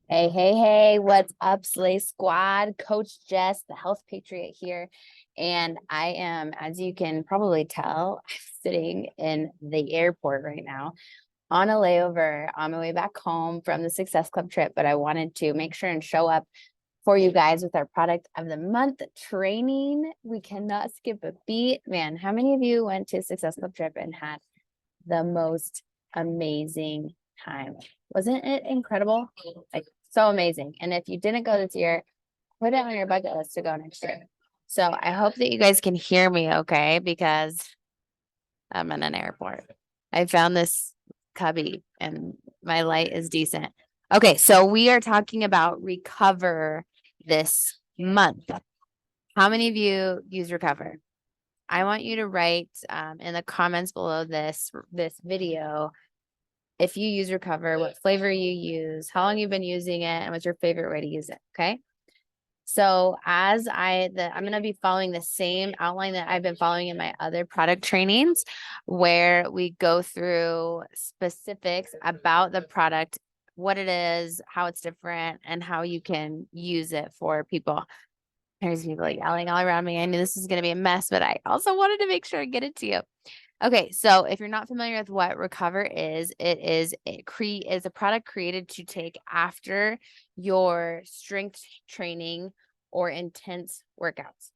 Hey, hey, hey, what's up, Slay Squad? Coach Jess, the Health Patriot here. And I am, as you can probably tell, sitting in the airport right now on a layover on my way back home from the Success Club trip. But I wanted to make sure and show up for you guys with our product of the month training. We cannot skip a beat. Man, how many of you went to Success Club trip and had the most amazing time? Wasn't it incredible? Like, so amazing. And if you didn't go this year, put it on your bucket list to go next year. So I hope that you guys can hear me okay, because I'm in an airport. I found this cubby and my light is decent. Okay, so we are talking about Recover this month. How many of you use Recover? I want you to write in the comments below this video if you use Recover, what flavor you use, how long you've been using it, and what's your favorite way to use it. Okay. So I'm going to be following the same outline that I've been following in my other product trainings, where we go through specifics about the product, what it is, how it's different, and how you can use it for people. There's people yelling all around me. I knew this was going to be a mess, but I also wanted to make sure I get it to you. Okay, so if you're not familiar with what Recover is, is a product created to take after your strength training or intense workouts.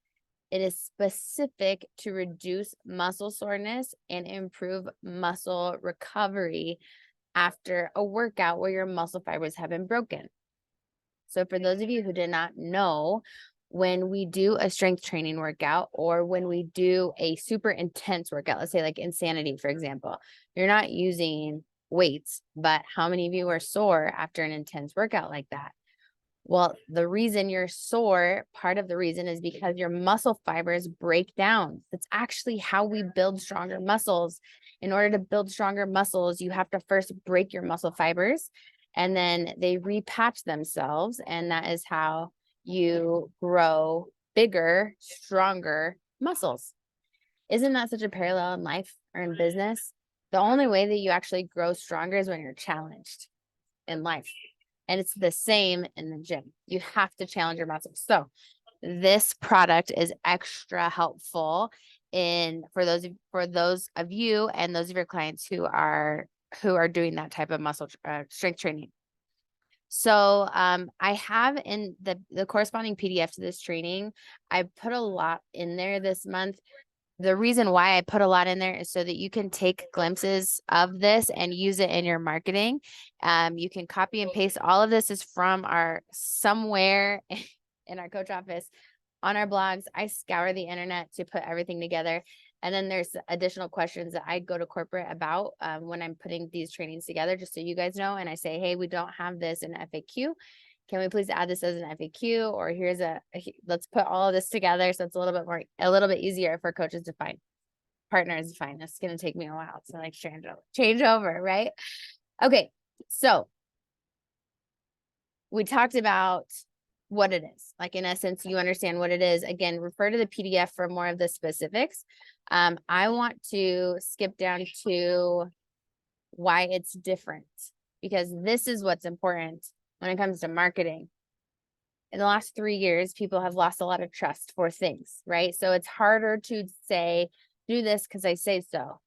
It is specific to reduce muscle soreness and improve muscle recovery after a workout where your muscle fibers have been broken. So for those of you who did not know, when we do a strength training workout or when we do a super intense workout, let's say like Insanity, for example, you're not using weights, but how many of you are sore after an intense workout like that? Well, the reason you're sore, part of the reason is because your muscle fibers break down. That's actually how we build stronger muscles. In order to build stronger muscles, you have to first break your muscle fibers and then they repatch themselves. And that is how you grow bigger, stronger muscles. Isn't that such a parallel in life or in business? The only way that you actually grow stronger is when you're challenged in life. And it's the same in the gym. You have to challenge your muscles. So this product is extra helpful for those of you and those of your clients who are doing that type of muscle strength training. So I have in the corresponding PDF to this training, I put a lot in there this month. The reason why I put a lot in there is so that you can take glimpses of this and use it in your marketing. You can copy and paste. All of this is from somewhere in our coach office on our blogs. I scour the internet to put everything together. And then there's additional questions that I go to corporate about when I'm putting these trainings together, just so you guys know. And I say, hey, we don't have this in FAQ. Can we please add this as an FAQ? Or let's put all of this together so it's a little bit easier for coaches to find, partners to find. It's going to take me a while to like change over, right? Okay, so we talked about what it is. Like, in essence, you understand what it is. Again, refer to the PDF for more of the specifics. I want to skip down to why it's different, because this is what's important when it comes to marketing. In the last 3 years, people have lost a lot of trust for things, right? So it's harder to say, do this because I say so.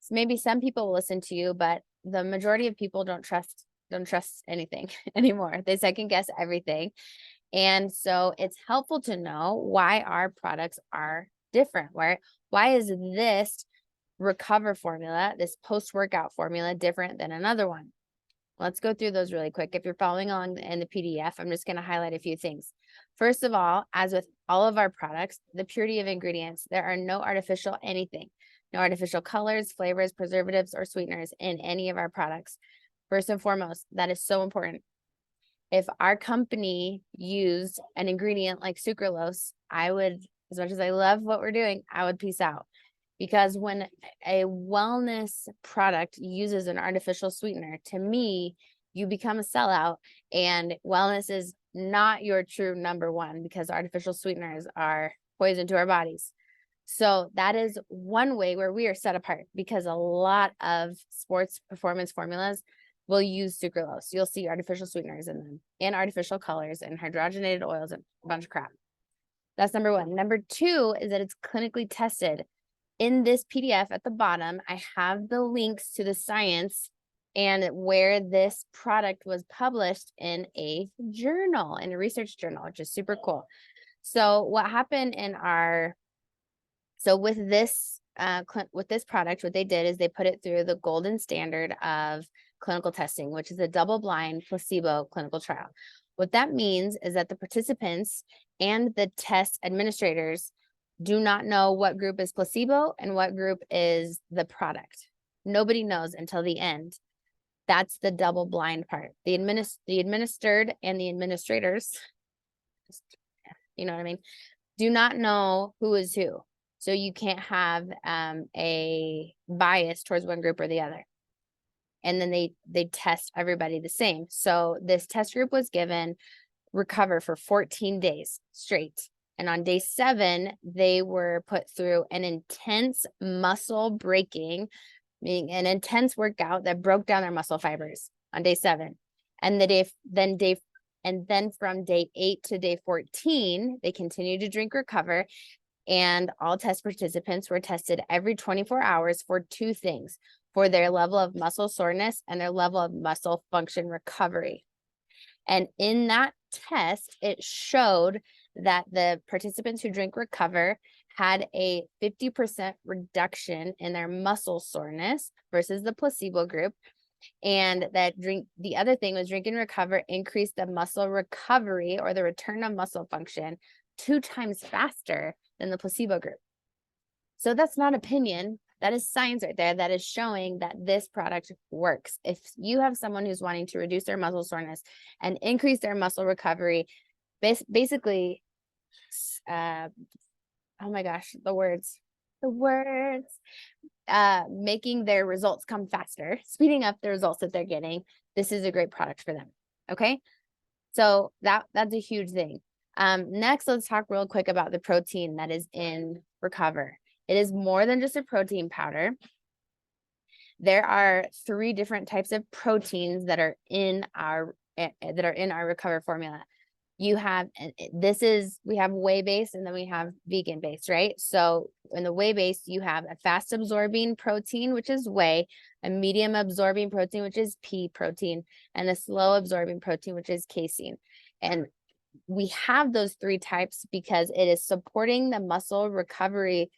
So maybe some people will listen to you, but the majority of people don't trust anything anymore. They second guess everything. And so it's helpful to know why our products are different. Why is this Recover formula, this post-workout formula, different than another one? Let's go through those really quick. If you're following along in the PDF, I'm just going to highlight a few things. First of all, as with all of our products, the purity of ingredients. There are no artificial anything, no artificial colors, flavors, preservatives, or sweeteners in any of our products. First and foremost, that is so important. If our company used an ingredient like sucralose, I would, as much as I love what we're doing, I would peace out. Because when a wellness product uses an artificial sweetener, to me, you become a sellout, and wellness is not your true number one, because artificial sweeteners are poison to our bodies. So that is one way where we are set apart, because a lot of sports performance formulas, will use sucralose. You'll see artificial sweeteners in them and artificial colors and hydrogenated oils and a bunch of crap. That's number one. Number two is that it's clinically tested. In this PDF at the bottom, I have the links to the science and where this product was published in a journal, in a research journal, which is super cool. So what happened in with this product, what they did is they put it through the golden standard of clinical testing, which is a double-blind placebo clinical trial. What that means is that the participants and the test administrators do not know what group is placebo and what group is the product. Nobody knows until the end. That's the double blind part. The administered and the administrators, you know what I mean, do not know who is who. So you can't have a bias towards one group or the other. And then they test everybody the same. So this test group was given recover for 14 days straight. And on day 7, they were put through an intense muscle breaking, meaning an intense workout that broke down their muscle fibers on day 7. And then from day 8 to day 14, they continued to drink recover. And all test participants were tested every 24 hours for 2 things, for their level of muscle soreness and their level of muscle function recovery. And in that test, it showed that the participants who drink recover had a 50% reduction in their muscle soreness versus the placebo group. And the other thing was drinking recover increased the muscle recovery or the return of muscle function 2 times faster than the placebo group. So that's not opinion. That is science right there that is showing that this product works. If you have someone who's wanting to reduce their muscle soreness and increase their muscle recovery, basically, oh my gosh, the words, making their results come faster, speeding up the results that they're getting, this is a great product for them. Okay. So that's a huge thing. Next, let's talk real quick about the protein that is in recover. It is more than just a protein powder. There are 3 different types of proteins that are in our recover formula. We have whey-based and then we have vegan-based, right? So in the whey-based, you have a fast-absorbing protein, which is whey, a medium-absorbing protein, which is pea protein, and a slow-absorbing protein, which is casein. And we have those 3 types because it is supporting the muscle recovery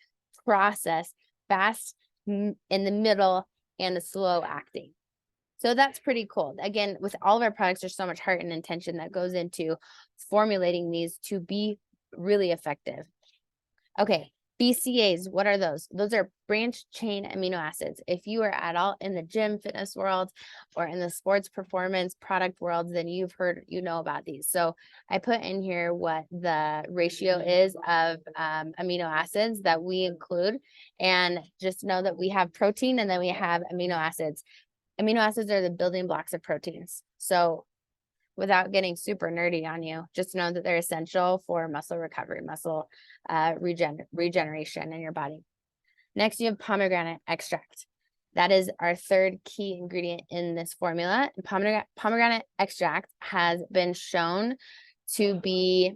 process fast, in the middle, and the slow acting. So that's pretty cool. Again, with all of our products, there's so much heart and intention that goes into formulating these to be really effective. Okay, BCAAs, what are those? Those are branched chain amino acids. If you are at all in the gym fitness world or in the sports performance product world, then you know about these. So I put in here what the ratio is of amino acids that we include, and just know that we have protein and then we have amino acids. Amino acids are the building blocks of proteins. So without getting super nerdy on you, just know that they're essential for muscle recovery, muscle regeneration in your body. Next, you have pomegranate extract. That is our 3rd key ingredient in this formula. Pomegranate extract has been shown to be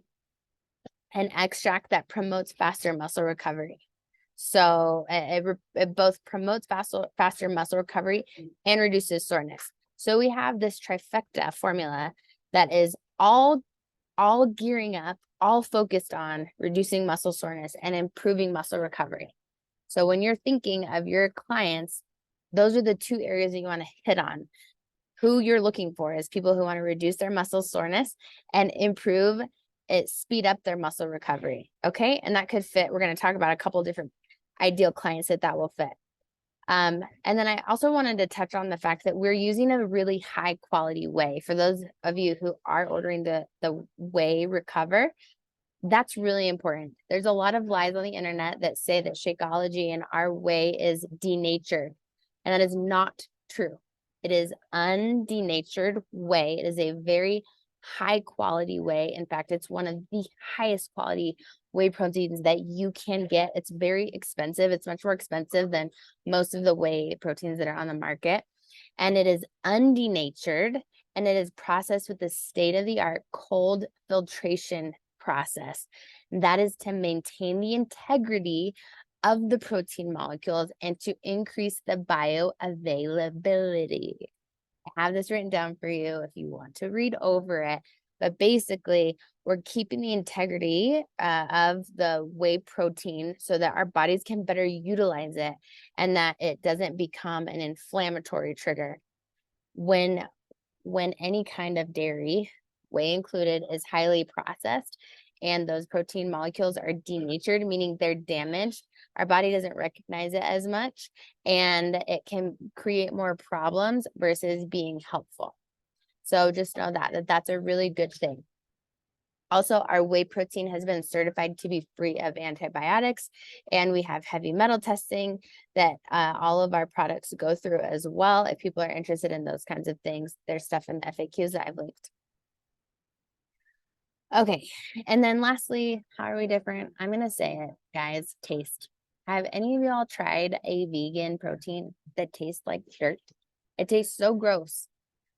an extract that promotes faster muscle recovery. So it both promotes faster muscle recovery and reduces soreness. So we have this trifecta formula that is all gearing up, all focused on reducing muscle soreness and improving muscle recovery. So when you're thinking of your clients, those are the 2 areas that you want to hit on. Who you're looking for is people who want to reduce their muscle soreness and speed up their muscle recovery. Okay. And that could fit. We're going to talk about a couple different ideal clients that will fit. And then I also wanted to touch on the fact that we're using a really high quality whey. For those of you who are ordering the whey recover, that's really important. There's a lot of lies on the internet that say that Shakeology and our whey is denatured, and that is not true. It is undenatured whey. It is a very high quality whey. In fact, it's one of the highest quality whey proteins that you can get. It's very expensive. It's much more expensive than most of the whey proteins that are on the market. and it is undenatured, and it is processed with the state-of-the-art cold filtration process. That is to maintain the integrity of the protein molecules and to increase the bioavailability. I have this written down for you if you want to read over it. But basically, we're keeping the integrity of the whey protein so that our bodies can better utilize it and that it doesn't become an inflammatory trigger. When any kind of dairy, whey included, is highly processed and those protein molecules are denatured, meaning they're damaged, our body doesn't recognize it as much, and it can create more problems versus being helpful. So just know that that's a really good thing. Also, our whey protein has been certified to be free of antibiotics, and we have heavy metal testing that all of our products go through as well. If people are interested in those kinds of things, there's stuff in the FAQs that I've linked. Okay, and then lastly, how are we different? I'm gonna say it, guys, taste. Have any of y'all tried a vegan protein that tastes like dirt? It tastes so gross.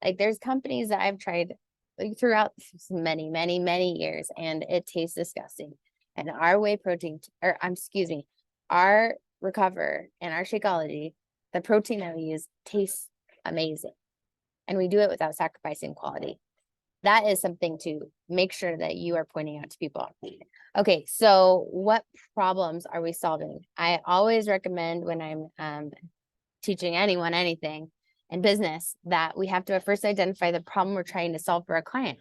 Like there's companies that I've tried like throughout many, many, many years, and it tastes disgusting. And our whey protein, or excuse me, our Recover and our Shakeology, the protein that we use tastes amazing. And we do it without sacrificing quality. That is something to make sure that you are pointing out to people. Okay, so what problems are we solving? I always recommend when I'm teaching anyone anything in business that we have to first identify the problem we're trying to solve for a client.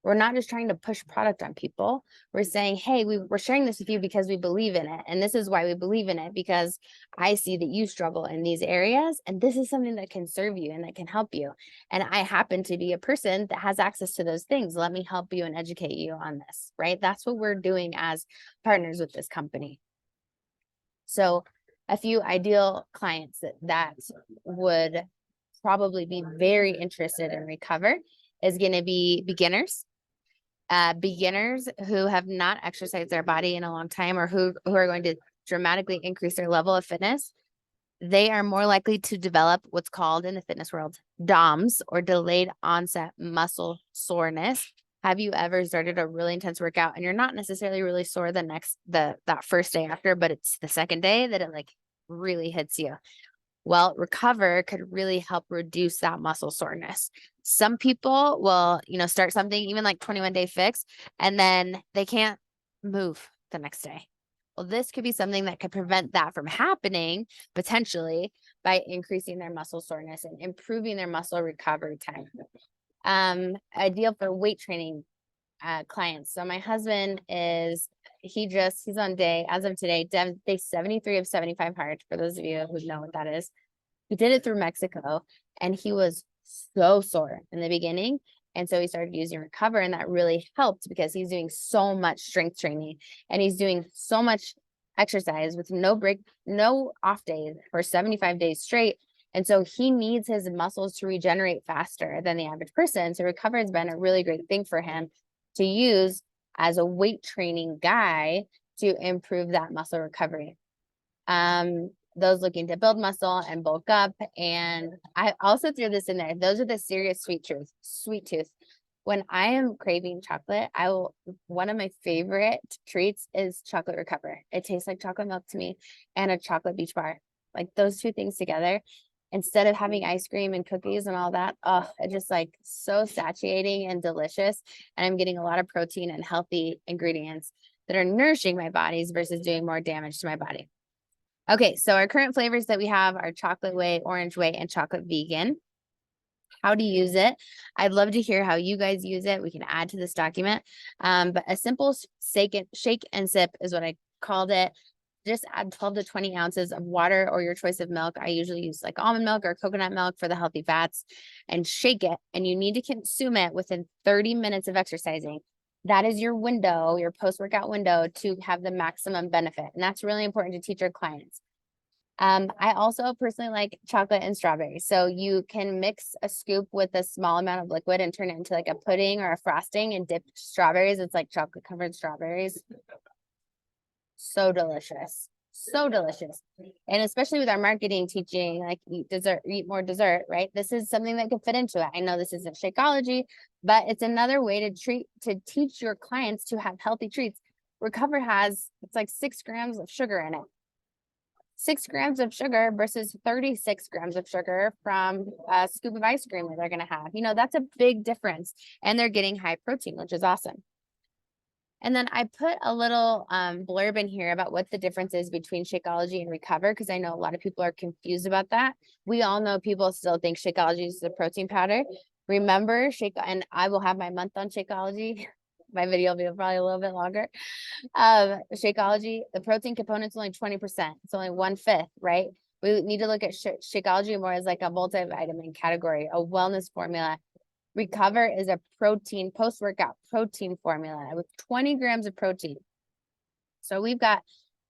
We're not just trying to push product on people. We're saying, hey, we're sharing this with you because we believe in it. And this is why we believe in it, because I see that you struggle in these areas. And this is something that can serve you and that can help you. And I happen to be a person that has access to those things. Let me help you and educate you on this, right? That's what we're doing as partners with this company. So a few ideal clients that would probably be very interested in Recover is going to be beginners. Beginners who have not exercised their body in a long time, or who are going to dramatically increase their level of fitness, they are more likely to develop what's called in the fitness world DOMS, or delayed onset muscle soreness. Have you ever started a really intense workout and you're not necessarily really sore that first day after, but it's the second day that it like really hits you? Well, Recover could really help reduce that muscle soreness. Some people will, start something even like 21-day fix, and then they can't move the next day. Well, this could be something that could prevent that from happening potentially by increasing their muscle soreness and improving their muscle recovery time. Ideal for weight training clients. So my husband he's on as of today, day 73 of 75 hard, for those of you who know what that is. He did it through Mexico, and he was so sore in the beginning. And so he started using Recover, and that really helped because he's doing so much strength training and he's doing so much exercise with no break, no off days for 75 days straight. And so he needs his muscles to regenerate faster than the average person. So Recover has been a really great thing for him to use as a weight training guy to improve that muscle recovery. Those looking to build muscle and bulk up. And I also threw this in there. Those are the serious sweet tooth. When I am craving chocolate, one of my favorite treats is chocolate Recover. It tastes like chocolate milk to me, and a chocolate beach bar. Like those two things together, instead of having ice cream and cookies and all that, it's just like so satiating and delicious. And I'm getting a lot of protein and healthy ingredients that are nourishing my bodies versus doing more damage to my body. Okay, so our current flavors that we have are chocolate whey, orange whey, and chocolate vegan. How to use it. I'd love to hear how you guys use it. We can add to this document. But a simple shake and sip is what I called it. Just add 12 to 20 ounces of water or your choice of milk. I usually use like almond milk or coconut milk for the healthy fats, and shake it. And you need to consume it within 30 minutes of exercising. That is your window, your post-workout window to have the maximum benefit. And that's really important to teach your clients. I also personally like chocolate and strawberries. So you can mix a scoop with a small amount of liquid and turn it into like a pudding or a frosting and dip strawberries. It's like chocolate covered strawberries. So delicious. So delicious. And especially with our marketing teaching, like eat dessert, eat more dessert, right? This is something that could fit into it. I know this isn't Shakeology, but it's another way to teach your clients to have healthy treats. Recover has, it's like 6 grams of sugar in it. 6 grams of sugar versus 36 grams of sugar from a scoop of ice cream that they're going to have. That's a big difference. And they're getting high protein, which is awesome. And then I put a little blurb in here about what the difference is between Shakeology and Recover, because I know a lot of people are confused about that. We all know people still think Shakeology is the protein powder. Remember, and I will have my month on Shakeology. My video will be probably a little bit longer. Shakeology, the protein component is only 20%. It's only 1/5, right? We need to look at Shakeology more as like a multivitamin category, a wellness formula. Recover is a protein, post-workout protein formula with 20 grams of protein. So we've got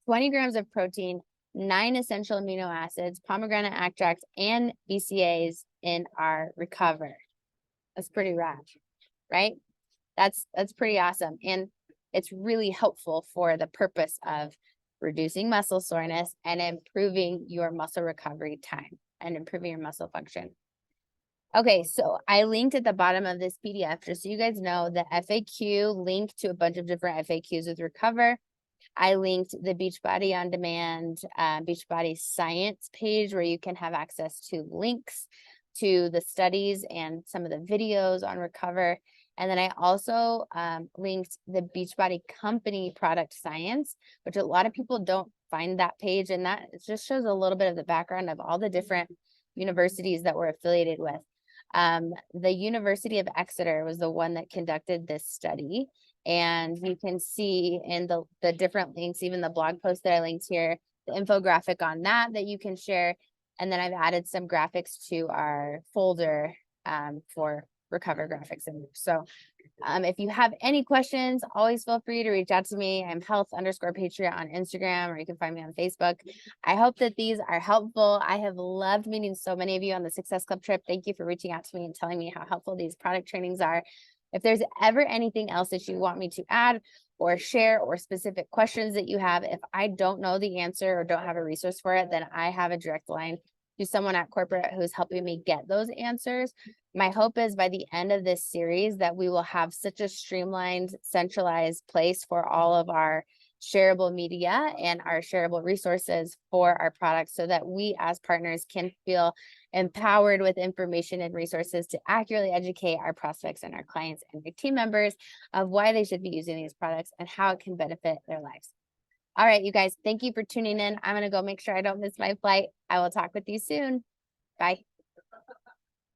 20 grams of protein, 9 essential amino acids, pomegranate extracts, and BCAAs in our Recover. That's pretty rad, right? That's pretty awesome. And it's really helpful for the purpose of reducing muscle soreness and improving your muscle recovery time and improving your muscle function. Okay, so I linked at the bottom of this PDF, just so you guys know, the FAQ link to a bunch of different FAQs with Recover. I linked the Beachbody On Demand, Beachbody Science page, where you can have access to links to the studies and some of the videos on Recover. And then I also linked the Beachbody Company Product Science, which a lot of people don't find that page. And that just shows a little bit of the background of all the different universities that we're affiliated with. The University of Exeter was the one that conducted this study. And you can see in the different links, even the blog post that I linked here, the infographic on that you can share. And then I've added some graphics to our folder for Recover graphics. And so if you have any questions, always feel free to reach out to me. I'm health_patriot on Instagram, or you can find me on Facebook. I hope that these are helpful. I have loved meeting so many of you on the Success Club trip. Thank you for reaching out to me and telling me how helpful these product trainings are. If there's ever anything else that you want me to add or share, or specific questions that you have, if I don't know the answer or don't have a resource for it, then I have a direct line to someone at corporate who's helping me get those answers. My hope is by the end of this series that we will have such a streamlined, centralized place for all of our shareable media and our shareable resources for our products, so that we as partners can feel empowered with information and resources to accurately educate our prospects and our clients and their team members of why they should be using these products and how it can benefit their lives. All right, you guys, thank you for tuning in. I'm going to go make sure I don't miss my flight. I will talk with you soon. Bye.